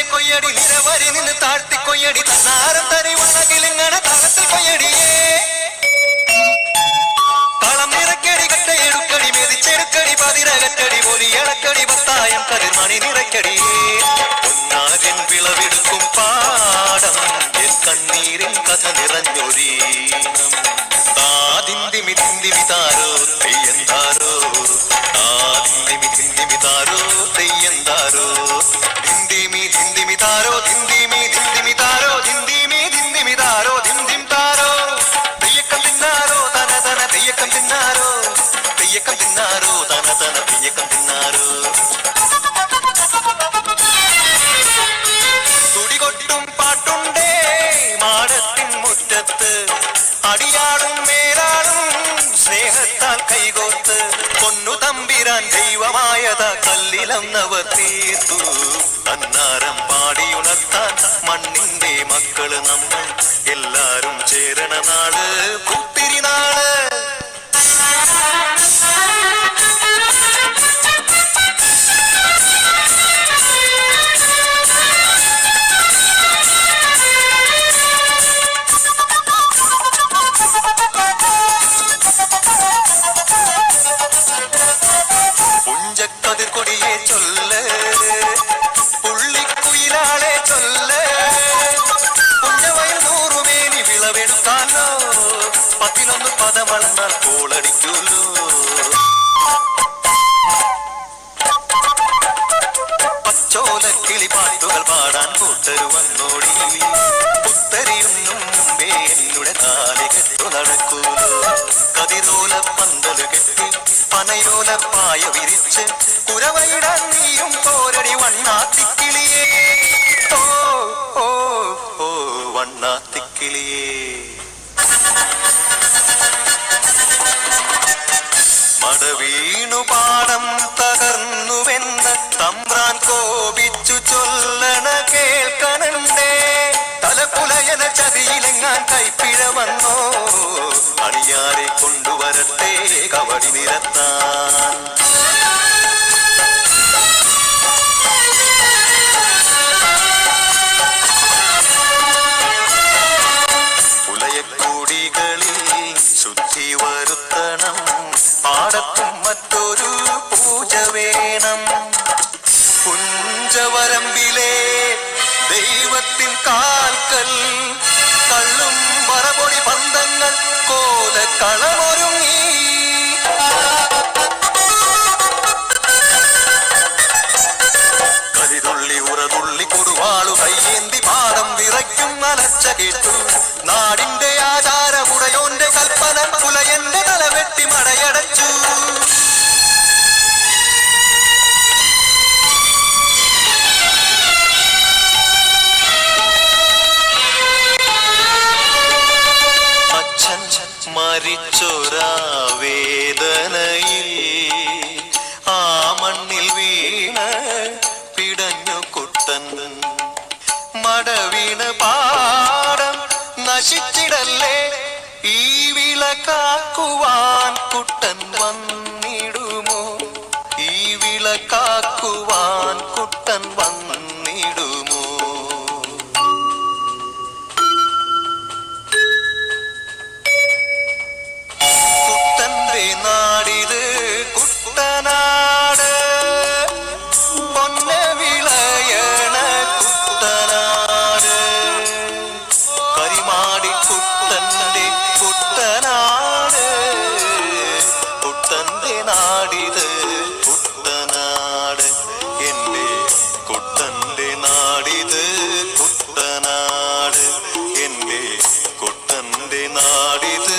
കൊയ്യടി നിരവരി നിന്ന് താഴ്ത്തി കൊയ്യടി തന്നാരം തരി വണകിലിങ്ങണ താളത്തിൽ കൊയ്യടിയേ കളം നിറക്കടി കട്ടയെടുക്കടി മെതിച്ചെടുക്കടി പതിരകറ്റടി ഒലിയടക്കടി പത്തായം കതിർമണി നിറയ്ക്കടിയേ പൊന്നാകൻ വിളവെടുക്കും പാടം എൻ കണ്ണീരിൻ കഥ നിറഞ്ഞൊരീണം താതിന്തിമി തിന്തിമി താരോ തെയ്യന്താരോ താതിന്തിമി തിന്തിമി താരോ തെയ്യന്താരോ ധിന്തിമി ധിന്തിമി താരോ ധിന്തിമി ധിന്തിമി താരോ ധിന്തിമി ധിന്തിമി താരോ ധിന്തിം താരോ തെയ്യക്കം തിന്നാരോ തന തന തെയ്യക്കം തിന്നാരോ തെയ്യക്കം തിന്നാരോ തന തന തെയ്യക്കം തിന്നാരോ തുടികൊട്ടും പാട്ടുണ്ടേ മാടത്തിൻ മുറ്റത്ത് അടിയാടും മേലാടും സ്നേഹത്താൽ കൈകോർത്ത് പൊന്നു തമ്പിരാൻ ദൈവമായത കല്ലിലന്നവർ തീർത്തു അന്നാരം പാടിയുണർത്താൻ മണ്ണിന്റെ മക്കള് നമ്മൾ എല്ലാരും ചേരണ നാട് പുത്തിരിനാട് പുഞ്ചക്കതിർക്കൊടിയെ ചൊല്ല് പുള്ളിക്കുയിലാളെ ചൊല്ല് പുഞ്ചവയൽ നൂറുമേനി വിളവെടുത്താലോ 11 പദമളന്നാൽ കോളടിക്കൂല്ലോ പച്ചോല കിളിപ്പാട്ടുകൾ പാടാൻ കൂട്ടരു വന്നോടി പുത്തരിയുന്നും മുമ്പേ എന്നുടെ കാലികെട്ടു നടക്കൂലോ കതിരോല പന്തല് കെട്ടി പനയോല പായ വിരിച്ച് കുരവയിടാൻ നീയും പോരടി വണ്ണാത്തിക്കിളിയേ ഓ ഓ ഓ വണ്ണാത്തിക്കിളിയേ മടവീണു പാടം തകർന്നുവെന്ന് തമ്പ്രാൻ കോപിച്ചു ചൊല്ലണ കേൾക്കണണ്ടേ തലപ്പുലയന ചതിയിലെങ്ങാൻ കൈപ്പിഴ വന്നോ അണിയാരെ കൊണ്ടുവരട്ടെ കവടി നിരത്താൻ പുലയക്കൂടികളിൽ ശുദ്ധി വരുത്തണം പാടത്തും മറ്റൊരു പൂജ വേണം പുഞ്ചവരമ്പിലെ ദൈവത്തിൻ കാൽക്കൽ കള്ളും പറപൊടി പന്തങ്ങൾ കോലക്കളമൊരുങ്ങി കരിതുള്ളി ഉറതുള്ളി കൊടുവാളു കയ്യേന്തി പാടം വിറയ്ക്കും അലച്ച കേട്ടു നാടിന്റെ ആചാരമുടയോന്റെ കൽപ്പന പുലയന്റെ തലവെട്ടി മടയടച്ചു അച്ഛൻ മരിച്ചൊരാ വേദനയിൽ ആ മണ്ണിൽ വീണ് പിടഞ്ഞു കുട്ടൻ മടവീണ് പാടം നശിച്ചിടല്ലേ ഈ വിളക്കാക്കുവാൻ കുട്ടൻ വന്നിടുമോ ഈ വിളക്കാക്കുവാൻ കുട്ടൻ വന്നിടുമോ കുട്ടന്റെ നാടിത് കുട്ടനാട് പൊന്ന വിളയണ കുട്ടനാട് കരിമാടി കുട്ടന്റെ കുട്ടനാട് കുട്ടന്റെ നാടിത് കുട്ടനാട് എന്റെ കുട്ടന്റെ നാടിത് കുട്ടനാട് എന്റെ കുട്ടന്റെ നാടിത്